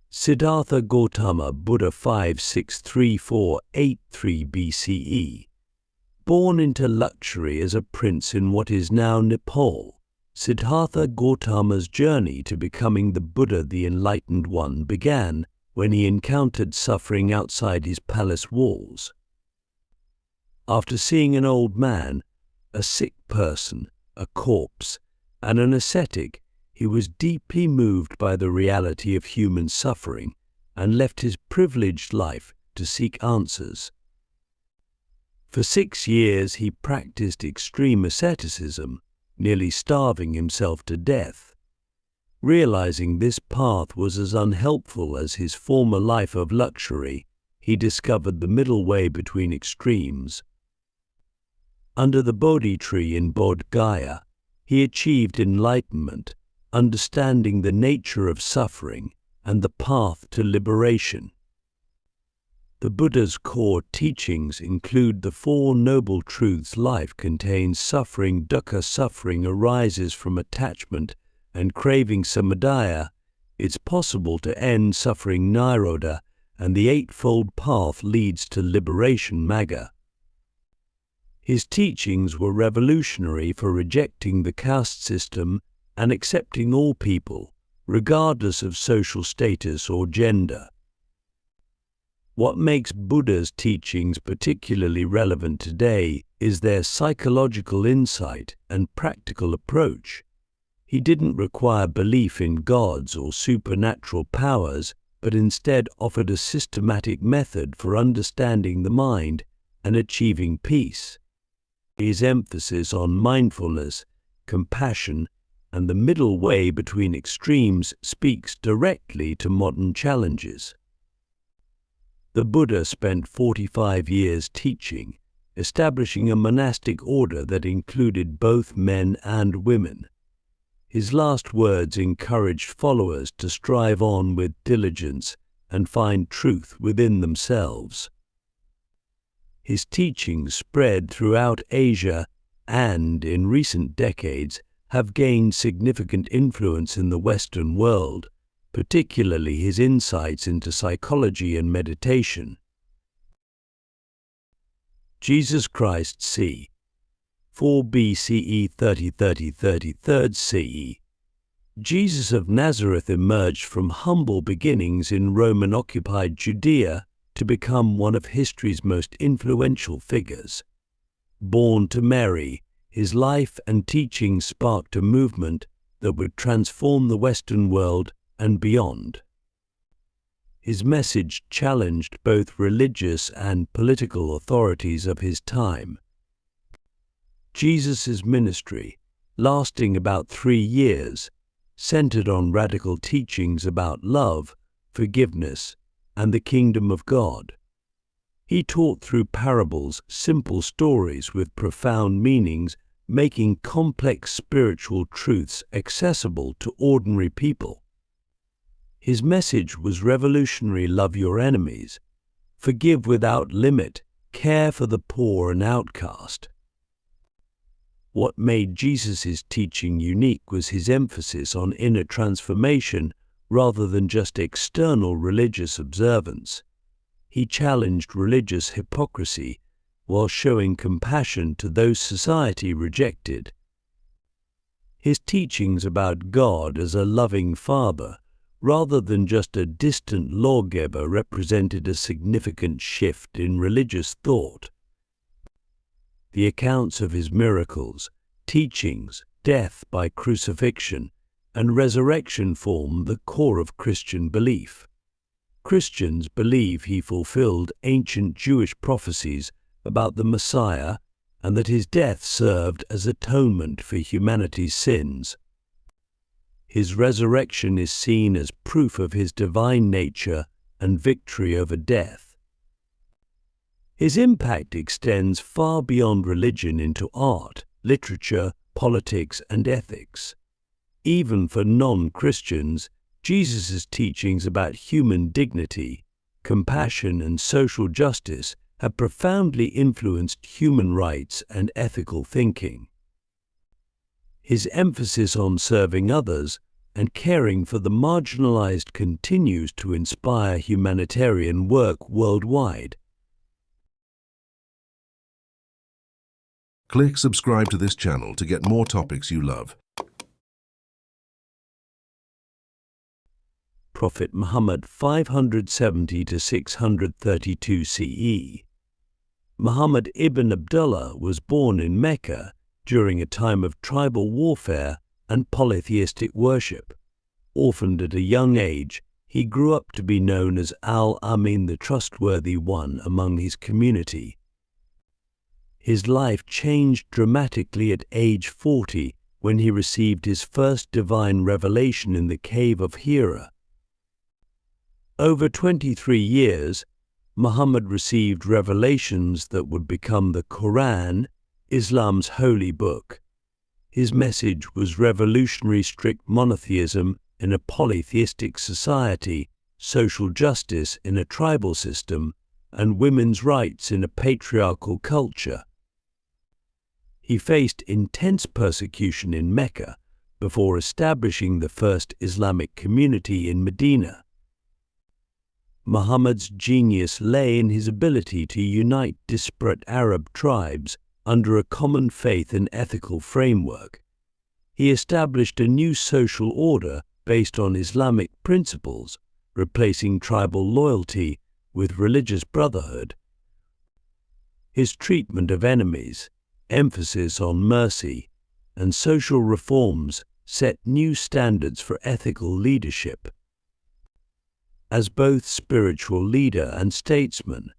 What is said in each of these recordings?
Siddhartha Gautama, Buddha 56348 BCE. Born into luxury as a prince in what is now Nepal, Siddhartha Gautama's journey to becoming the Buddha, the Enlightened One, began when he encountered suffering outside his palace walls. After seeing an old man, a sick person, a corpse, and an ascetic, he was deeply moved by the reality of human suffering and left his privileged life to seek answers. For 6 years he practiced extreme asceticism, nearly starving himself to death. Realizing this path was as unhelpful as his former life of luxury, he discovered the middle way between extremes. Under the Bodhi tree in Bodh Gaya, he achieved enlightenment, understanding the nature of suffering and the path to liberation. The Buddha's core teachings include the Four Noble Truths. Life contains suffering. Dukkha, suffering arises from attachment and craving. Samudaya, it's possible to end suffering. Nirodha, and the Eightfold Path leads to liberation. Magga. His teachings were revolutionary for rejecting the caste system and accepting all people, regardless of social status or gender. What makes Buddha's teachings particularly relevant today is their psychological insight and practical approach. He didn't require belief in gods or supernatural powers, but instead offered a systematic method for understanding the mind and achieving peace. His emphasis on mindfulness, compassion, and the middle way between extremes speaks directly to modern challenges. The Buddha spent 45 years teaching, establishing a monastic order that included both men and women. His last words encouraged followers to strive on with diligence and find truth within themselves. His teachings spread throughout Asia and, in recent decades, have gained significant influence in the Western world, particularly his insights into psychology and meditation. Jesus Christ c. 4 BCE 33 CE. Jesus of Nazareth emerged from humble beginnings in Roman-occupied Judea to become one of history's most influential figures. Born to Mary, his life and teachings sparked a movement that would transform the Western world and beyond. His message challenged both religious and political authorities of his time. Jesus' ministry, lasting about 3 years, centered on radical teachings about love, forgiveness, and the kingdom of God. He taught through parables, simple stories with profound meanings, making complex spiritual truths accessible to ordinary people. His message was revolutionary: love your enemies, forgive without limit, care for the poor and outcast. What made Jesus' teaching unique was his emphasis on inner transformation rather than just external religious observance. He challenged religious hypocrisy while showing compassion to those society rejected. His teachings about God as a loving Father, rather than just a distant lawgiver, represented a significant shift in religious thought. The accounts of his miracles, teachings, death by crucifixion, and resurrection form the core of Christian belief. Christians believe he fulfilled ancient Jewish prophecies about the Messiah and that his death served as atonement for humanity's sins. His resurrection is seen as proof of his divine nature and victory over death. His impact extends far beyond religion into art, literature, politics, and ethics. Even for non-Christians, Jesus' teachings about human dignity, compassion, and social justice have profoundly influenced human rights and ethical thinking. His emphasis on serving others and caring for the marginalized continues to inspire humanitarian work worldwide. Click subscribe to this channel to get more topics you love. Prophet Muhammad 570 to 632 CE. Muhammad ibn Abdullah was born in Mecca during a time of tribal warfare and polytheistic worship. Orphaned at a young age, he grew up to be known as Al-Amin, the trustworthy one among his community. His life changed dramatically at age 40 when he received his first divine revelation in the cave of Hira. Over 23 years, Muhammad received revelations that would become the Quran, Islam's holy book. His message was revolutionary strict monotheism in a polytheistic society, social justice in a tribal system, and women's rights in a patriarchal culture. He faced intense persecution in Mecca before establishing the first Islamic community in Medina. Muhammad's genius lay in his ability to unite disparate Arab tribes under a common faith and ethical framework. He established a new social order based on Islamic principles, replacing tribal loyalty with religious brotherhood. His treatment of enemies, emphasis on mercy, and social reforms set new standards for ethical leadership. As both spiritual leader and statesman,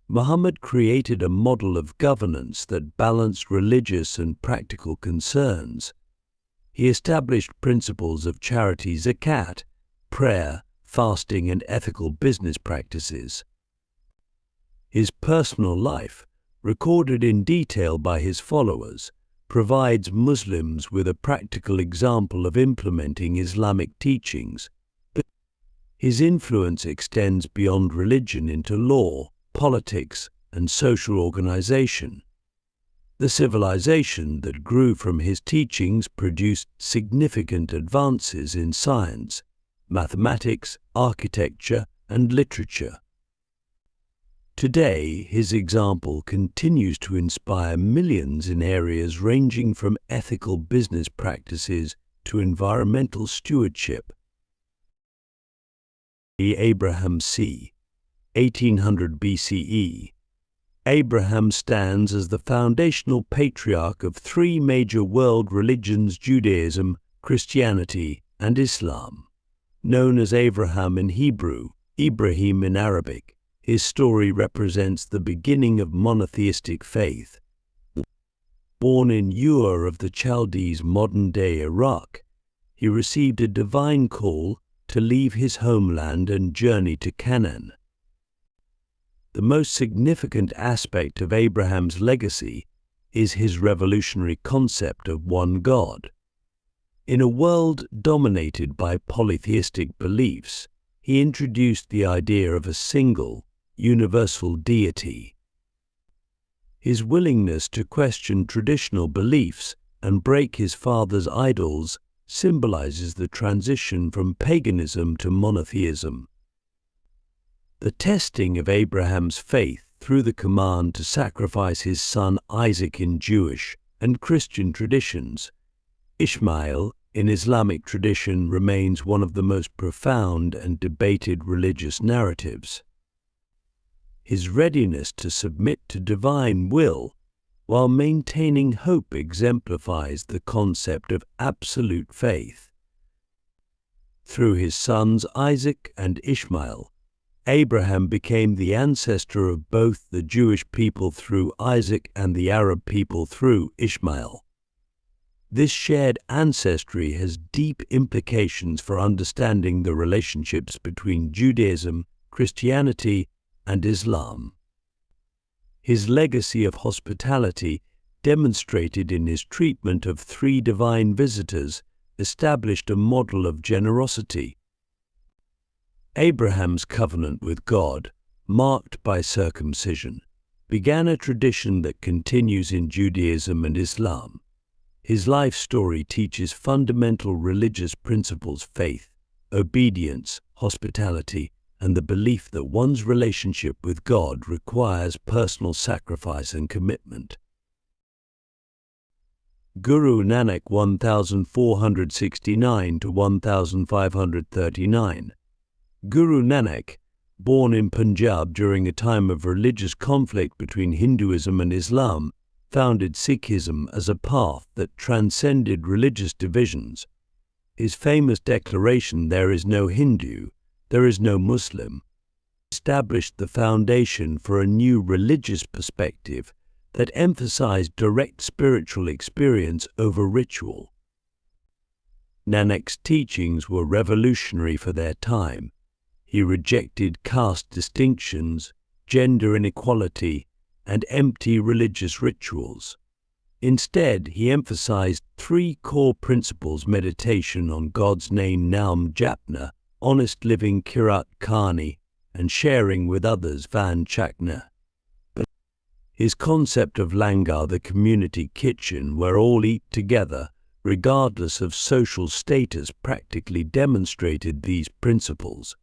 Muhammad created a model of governance that balanced religious and practical concerns. He established principles of charity, zakat, prayer, fasting, and ethical business practices. His personal life, recorded in detail by his followers, provides Muslims with a practical example of implementing Islamic teachings. His influence extends beyond religion into law, politics, and social organization. The civilization that grew from his teachings produced significant advances in science, mathematics, architecture, and literature. Today, his example continues to inspire millions in areas ranging from ethical business practices to environmental stewardship. Abraham c. 1800 BCE. Abraham stands as the foundational patriarch of three major world religions: Judaism, Christianity, and Islam. Known as Abraham in Hebrew, Ibrahim in Arabic, his story represents the beginning of monotheistic faith. Born in Ur of the Chaldees, modern-day Iraq, he received a divine call to leave his homeland and journey to Canaan. The most significant aspect of Abraham's legacy is his revolutionary concept of one God. In a world dominated by polytheistic beliefs, he introduced the idea of a single, universal deity. His willingness to question traditional beliefs and break his father's idols symbolizes the transition from paganism to monotheism. The testing of Abraham's faith through the command to sacrifice his son Isaac in Jewish and Christian traditions. Ishmael, in Islamic tradition, remains one of the most profound and debated religious narratives. His readiness to submit to divine will while maintaining hope exemplifies the concept of absolute faith. Through his sons Isaac and Ishmael, Abraham became the ancestor of both the Jewish people through Isaac and the Arab people through Ishmael. This shared ancestry has deep implications for understanding the relationships between Judaism, Christianity, and Islam. His legacy of hospitality, demonstrated in his treatment of three divine visitors, established a model of generosity. Abraham's covenant with God, marked by circumcision, began a tradition that continues in Judaism and Islam. His life story teaches fundamental religious principles: faith, obedience, hospitality, and the belief that one's relationship with God requires personal sacrifice and commitment. Guru Nanak 1469 to 1539. Guru Nanak, born in Punjab during a time of religious conflict between Hinduism and Islam, founded Sikhism as a path that transcended religious divisions. His famous declaration, "There is no Hindu, there is no Muslim," established the foundation for a new religious perspective that emphasized direct spiritual experience over ritual. Nanak's teachings were revolutionary for their time. He rejected caste distinctions, gender inequality, and empty religious rituals. Instead, he emphasized three core principles: meditation on God's name Naam Japna, honest living Kirat Khani, and sharing with others Van Chakna. His concept of langar, the community kitchen where all eat together, regardless of social status, practically demonstrated these principles.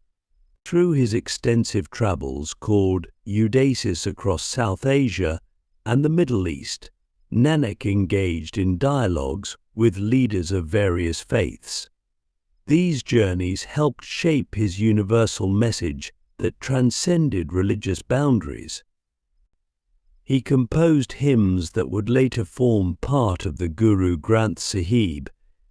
Through his extensive travels called Udasis across South Asia and the Middle East, Nanak engaged in dialogues with leaders of various faiths. These journeys helped shape his universal message that transcended religious boundaries. He composed hymns that would later form part of the Guru Granth Sahib,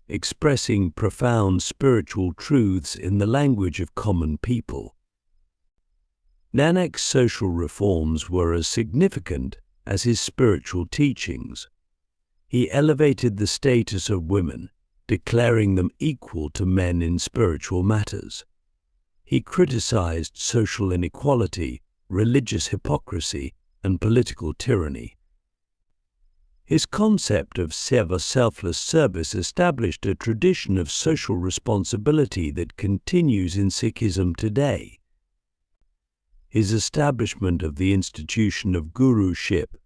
expressing profound spiritual truths in the language of common people. Nanak's social reforms were as significant as his spiritual teachings. He elevated the status of women, declaring them equal to men in spiritual matters. He criticized social inequality, religious hypocrisy, and political tyranny. His concept of seva, selfless service, established a tradition of social responsibility that continues in Sikhism today. His establishment of the institution of guruship,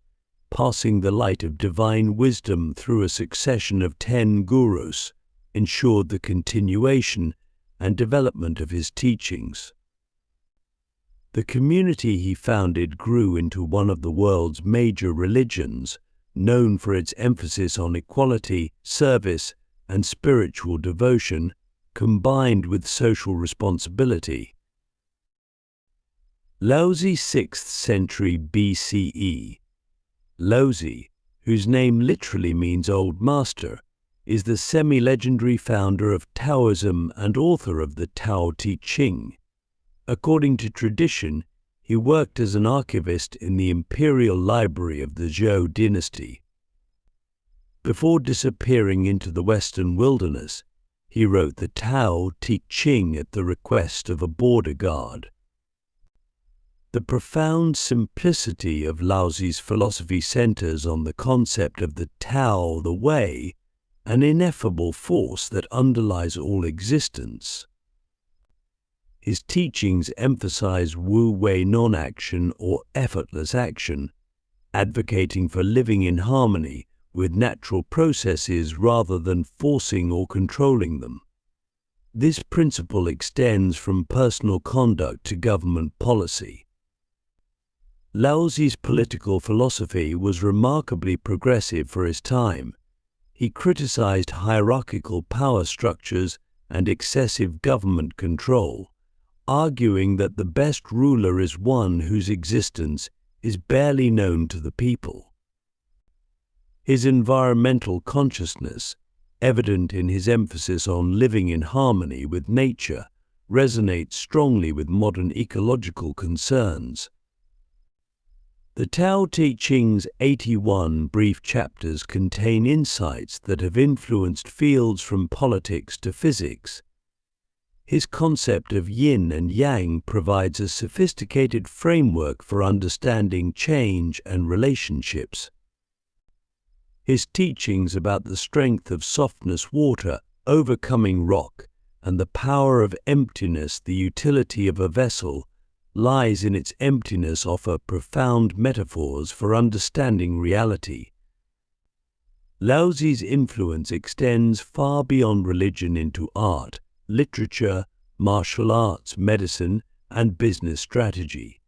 passing the light of divine wisdom through a succession of 10 gurus, ensured the continuation and development of his teachings. The community he founded grew into one of the world's major religions, known for its emphasis on equality, service, and spiritual devotion, combined with social responsibility. Laozi, 6th century BCE. Laozi, whose name literally means Old Master, is the semi-legendary founder of Taoism and author of the Tao Te Ching. According to tradition, he worked as an archivist in the imperial library of the Zhou dynasty. Before disappearing into the western wilderness, he wrote the Tao Te Ching at the request of a border guard. The profound simplicity of Laozi's philosophy centers on the concept of the Tao, the way, an ineffable force that underlies all existence. His teachings emphasize wu-wei non-action or effortless action, advocating for living in harmony with natural processes rather than forcing or controlling them. This principle extends from personal conduct to government policy. Laozi's political philosophy was remarkably progressive for his time. He criticized hierarchical power structures and excessive government control, arguing that the best ruler is one whose existence is barely known to the people. His environmental consciousness, evident in his emphasis on living in harmony with nature, resonates strongly with modern ecological concerns. The Tao Te Ching's 81 brief chapters contain insights that have influenced fields from politics to physics. His concept of yin and yang provides a sophisticated framework for understanding change and relationships. His teachings about the strength of softness water, overcoming rock, and the power of emptiness, the utility of a vessel, lies in its emptiness, offer profound metaphors for understanding reality. Laozi's influence extends far beyond religion into art, literature, martial arts, medicine, and business strategy.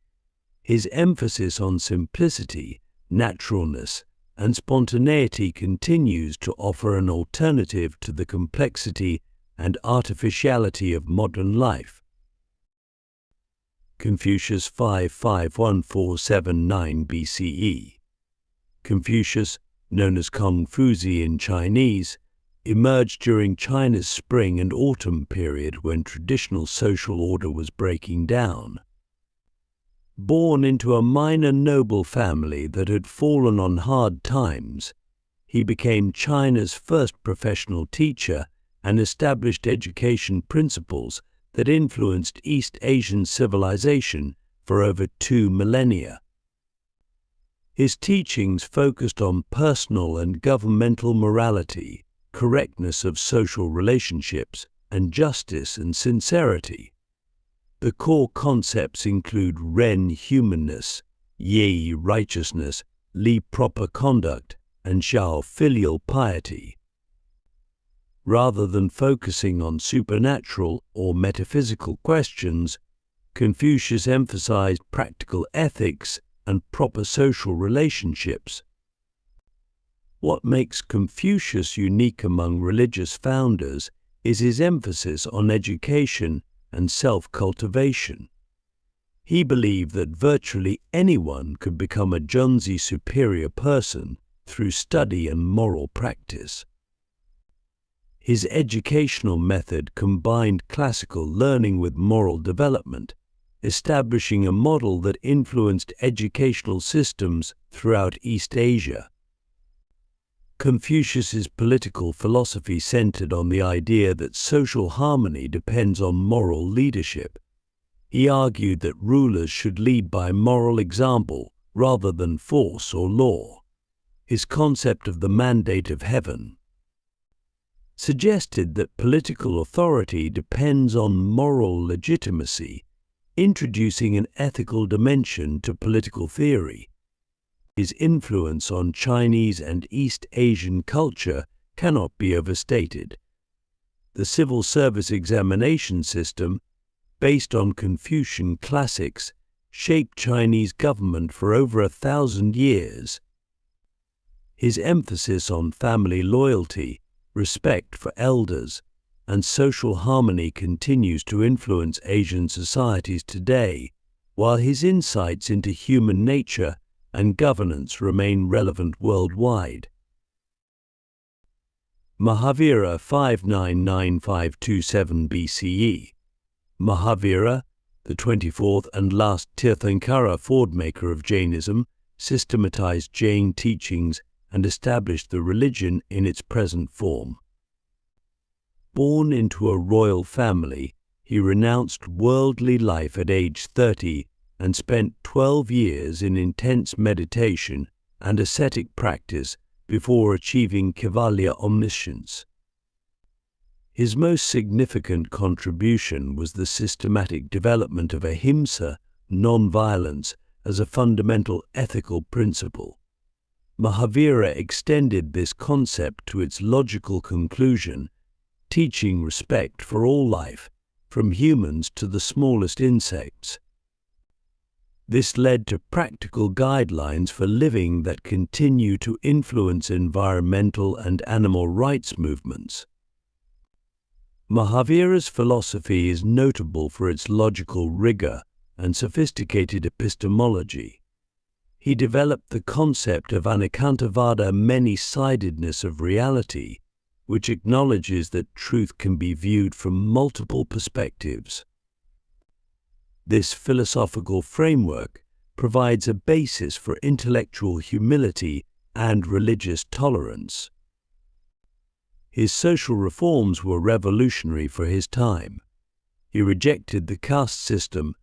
His emphasis on simplicity, naturalness, and spontaneity continues to offer an alternative to the complexity and artificiality of modern life. Confucius 551-479 BCE. Confucius, known as Confucius in Chinese, emerged during China's spring and autumn period when traditional social order was breaking down. Born into a minor noble family that had fallen on hard times, he became China's first professional teacher and established education principles that influenced East Asian civilization for over 2 millennia. His teachings focused on personal and governmental morality, correctness of social relationships, and justice and sincerity. The core concepts include Ren humanness, Yi righteousness, Li proper conduct, and Xiao filial piety. Rather than focusing on supernatural or metaphysical questions, Confucius emphasized practical ethics and proper social relationships. What makes Confucius unique among religious founders is his emphasis on education and self-cultivation. He believed that virtually anyone could become a Junzi superior person through study and moral practice. His educational method combined classical learning with moral development, establishing a model that influenced educational systems throughout East Asia. Confucius's political philosophy centered on the idea that social harmony depends on moral leadership. He argued that rulers should lead by moral example rather than force or law. His concept of the mandate of heaven suggested that political authority depends on moral legitimacy, introducing an ethical dimension to political theory. His influence on Chinese and East Asian culture cannot be overstated. The civil service examination system, based on Confucian classics, shaped Chinese government for over 1,000 years. His emphasis on family loyalty, respect for elders, and social harmony continues to influence Asian societies today, while his insights into human nature and governance remain relevant worldwide. Mahavira 599527 BCE. Mahavira, the 24th and last Tirthankara fordmaker of Jainism, systematized Jain teachings and established the religion in its present form. Born into a royal family, he renounced worldly life at age 30 and spent 12 years in intense meditation and ascetic practice before achieving Kaivalya omniscience. His most significant contribution was the systematic development of ahimsa, non-violence, as a fundamental ethical principle. Mahavira extended this concept to its logical conclusion, teaching respect for all life, from humans to the smallest insects. This led to practical guidelines for living that continue to influence environmental and animal rights movements. Mahavira's philosophy is notable for its logical rigor and sophisticated epistemology. He developed the concept of anekantavada, many-sidedness of reality, which acknowledges that truth can be viewed from multiple perspectives. This philosophical framework provides a basis for intellectual humility and religious tolerance. His social reforms were revolutionary for his time. He rejected the caste system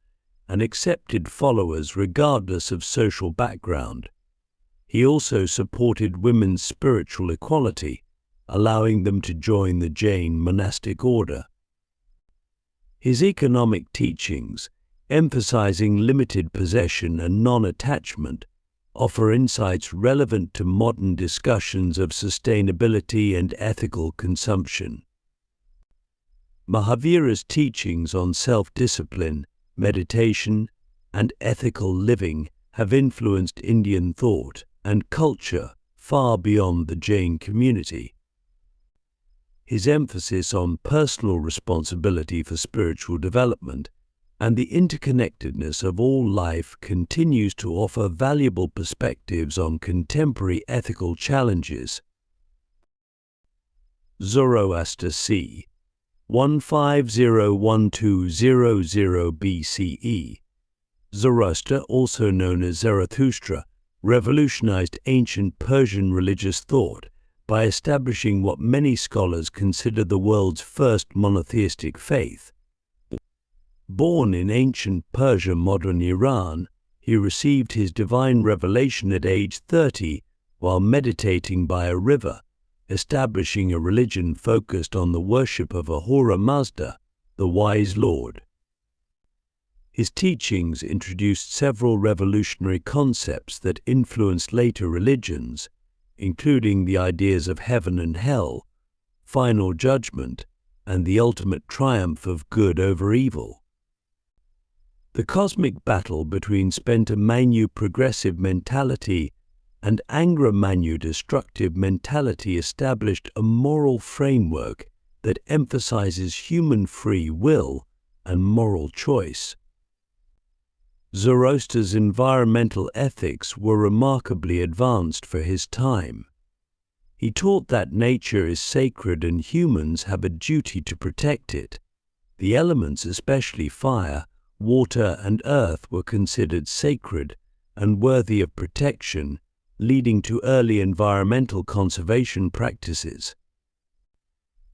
and accepted followers regardless of social background. He also supported women's spiritual equality, allowing them to join the Jain monastic order. His economic teachings, emphasizing limited possession and non-attachment, offer insights relevant to modern discussions of sustainability and ethical consumption. Mahavira's teachings on self-discipline, meditation, and ethical living have influenced Indian thought and culture far beyond the Jain community. His emphasis on personal responsibility for spiritual development and the interconnectedness of all life continues to offer valuable perspectives on contemporary ethical challenges. Zoroaster c. 150–1200 BCE. Zoroaster, also known as Zarathustra, revolutionized ancient Persian religious thought by establishing what many scholars consider the world's first monotheistic faith. Born in ancient Persia, modern Iran, he received his divine revelation at age 30 while meditating by a river, establishing a religion focused on the worship of Ahura Mazda, the wise Lord. His teachings introduced several revolutionary concepts that influenced later religions, including the ideas of heaven and hell, final judgment, and the ultimate triumph of good over evil. The cosmic battle between Spenta Manu progressive mentality and Angra Manu destructive mentality established a moral framework that emphasizes human free will and moral choice. Zoroaster's environmental ethics were remarkably advanced for his time. He taught that nature is sacred and humans have a duty to protect it. The elements, especially fire, water, and earth, were considered sacred and worthy of protection, leading to early environmental conservation practices.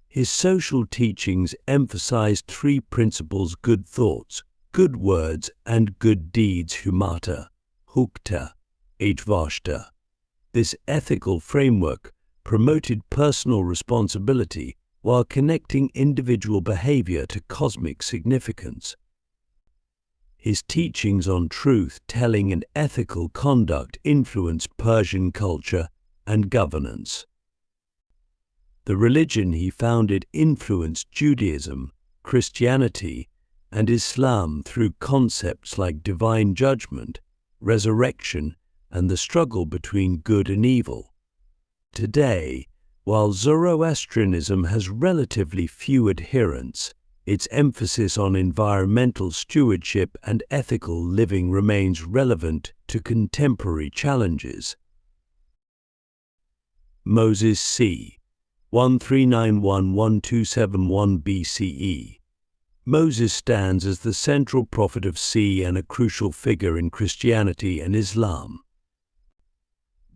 His social teachings emphasized three principles: good thoughts, good words, and good deeds, humata, hukta, ajvashta. This ethical framework promoted personal responsibility while connecting individual behavior to cosmic significance. His teachings on truth-telling and ethical conduct influenced Persian culture and governance. The religion he founded influenced Judaism, Christianity, and Islam through concepts like divine judgment, resurrection, and the struggle between good and evil. Today, while Zoroastrianism has relatively few adherents, its emphasis on environmental stewardship and ethical living remains relevant to contemporary challenges. Moses c. 1391–1271 BCE. Moses stands as the central prophet of C and a crucial figure in Christianity and Islam.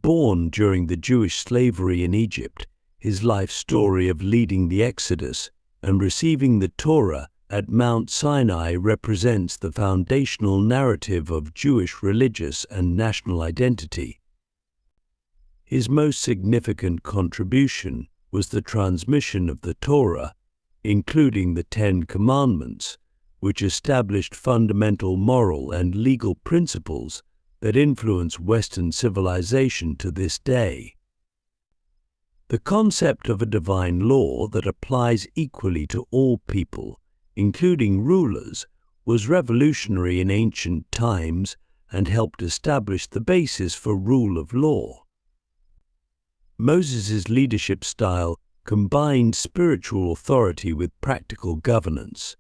Born during the Jewish slavery in Egypt, his life story of leading the Exodus and receiving the Torah at Mount Sinai represents the foundational narrative of Jewish religious and national identity. His most significant contribution was the transmission of the Torah, including the Ten Commandments, which established fundamental moral and legal principles that influence Western civilization to this day. The concept of a divine law that applies equally to all people, including rulers, was revolutionary in ancient times and helped establish the basis for rule of law. Moses' leadership style combined spiritual authority with practical governance.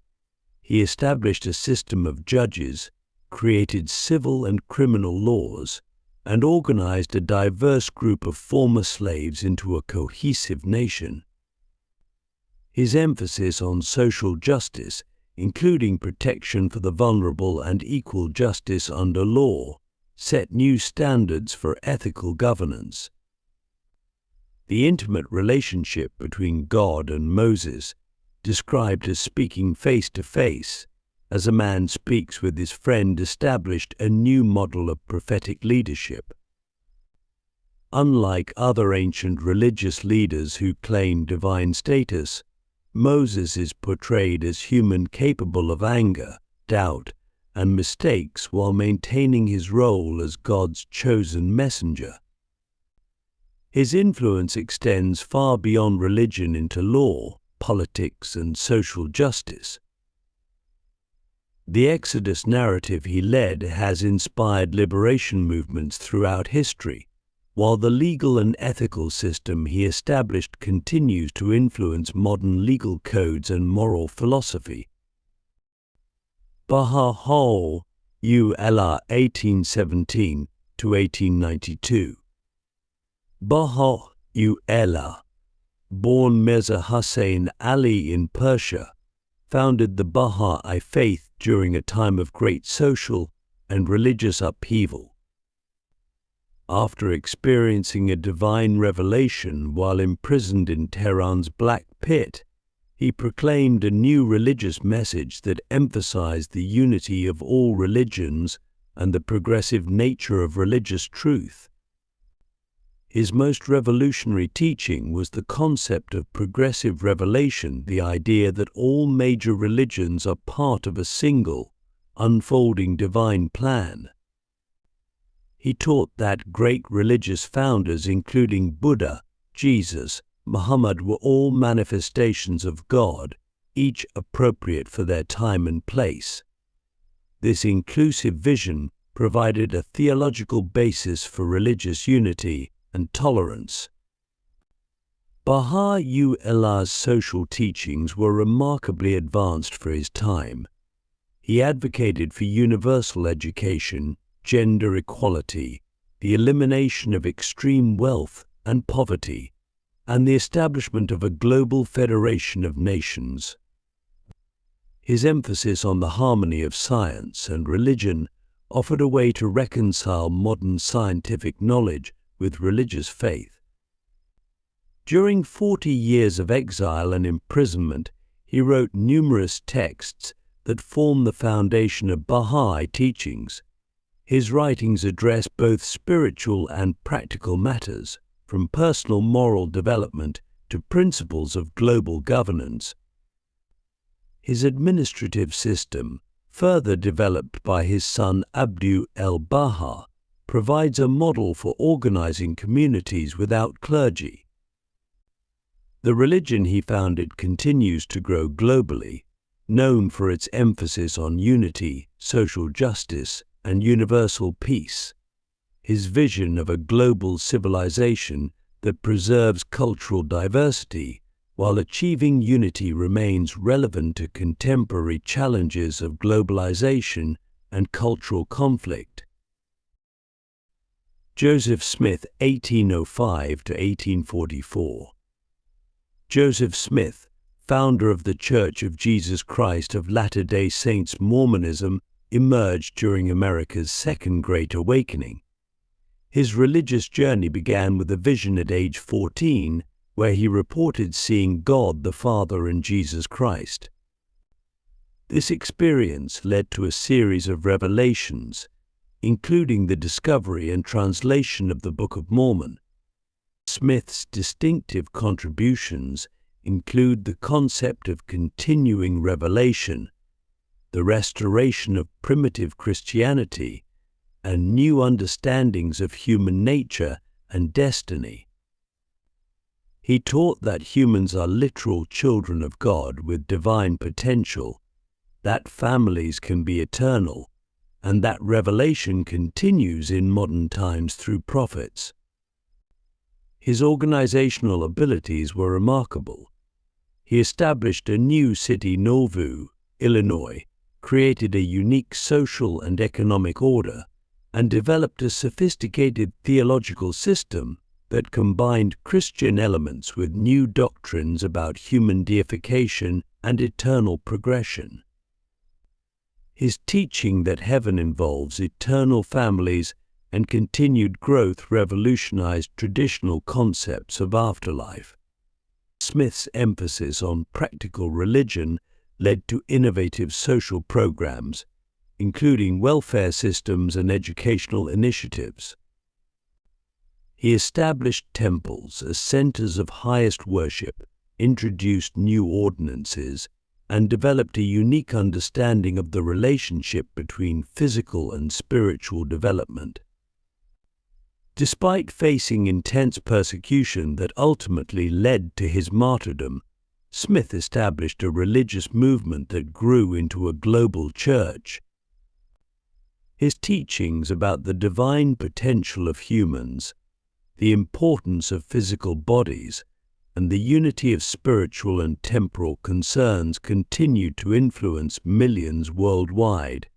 He established a system of judges, created civil and criminal laws, and organized a diverse group of former slaves into a cohesive nation. His emphasis on social justice, including protection for the vulnerable and equal justice under law, set new standards for ethical governance. The intimate relationship between God and Moses, described as speaking face to face, as a man speaks with his friend, established a new model of prophetic leadership. Unlike other ancient religious leaders who claimed divine status, Moses is portrayed as human, capable of anger, doubt, and mistakes while maintaining his role as God's chosen messenger. His influence extends far beyond religion into law, politics, and social justice. The Exodus narrative he led has inspired liberation movements throughout history, while the legal and ethical system he established continues to influence modern legal codes and moral philosophy. BAHÁ'U'LLÁH, 1817 to 1892. BAHÁ'U'LLÁH, born Mirza Hussain Ali in Persia, founded the Baha'i faith during a time of great social and religious upheaval. After experiencing a divine revelation while imprisoned in Tehran's Black Pit, he proclaimed a new religious message that emphasized the unity of all religions and the progressive nature of religious truth. His most revolutionary teaching was the concept of progressive revelation, the idea that all major religions are part of a single, unfolding divine plan. He taught that great religious founders, including Buddha, Jesus, Muhammad, were all manifestations of God, each appropriate for their time and place. This inclusive vision provided a theological basis for religious unity and tolerance. Baha'u'llah's social teachings were remarkably advanced for his time. He advocated for universal education, gender equality, the elimination of extreme wealth and poverty, and the establishment of a global federation of nations. His emphasis on the harmony of science and religion offered a way to reconcile modern scientific knowledge with religious faith. During 40 years of exile and imprisonment, he wrote numerous texts that form the foundation of Baha'i teachings. His writings address both spiritual and practical matters, from personal moral development to principles of global governance. His administrative system, further developed by his son Abdul al-Baha, provides a model for organizing communities without clergy. The religion he founded continues to grow globally, known for its emphasis on unity, social justice, and universal peace. His vision of a global civilization that preserves cultural diversity while achieving unity remains relevant to contemporary challenges of globalization and cultural conflict. Joseph Smith, 1805 to 1844. Joseph Smith, founder of the Church of Jesus Christ of Latter-day Saints Mormonism, emerged during America's Second Great Awakening. His religious journey began with a vision at age 14, where he reported seeing God the Father and Jesus Christ. This experience led to a series of revelations, including the discovery and translation of the Book of Mormon. Smith's distinctive contributions include the concept of continuing revelation, the restoration of primitive Christianity, and new understandings of human nature and destiny. He taught that humans are literal children of God with divine potential, that families can be eternal, and that revelation continues in modern times through prophets. His organizational abilities were remarkable. He established a new city, Nauvoo, Illinois, created a unique social and economic order, and developed a sophisticated theological system that combined Christian elements with new doctrines about human deification and eternal progression. His teaching that heaven involves eternal families and continued growth revolutionized traditional concepts of afterlife. Smith's emphasis on practical religion led to innovative social programs, including welfare systems and educational initiatives. He established temples as centers of highest worship, introduced new ordinances, and developed a unique understanding of the relationship between physical and spiritual development. Despite facing intense persecution that ultimately led to his martyrdom, Smith established a religious movement that grew into a global church. His teachings about the divine potential of humans, the importance of physical bodies, and the unity of spiritual and temporal concerns continued to influence millions worldwide.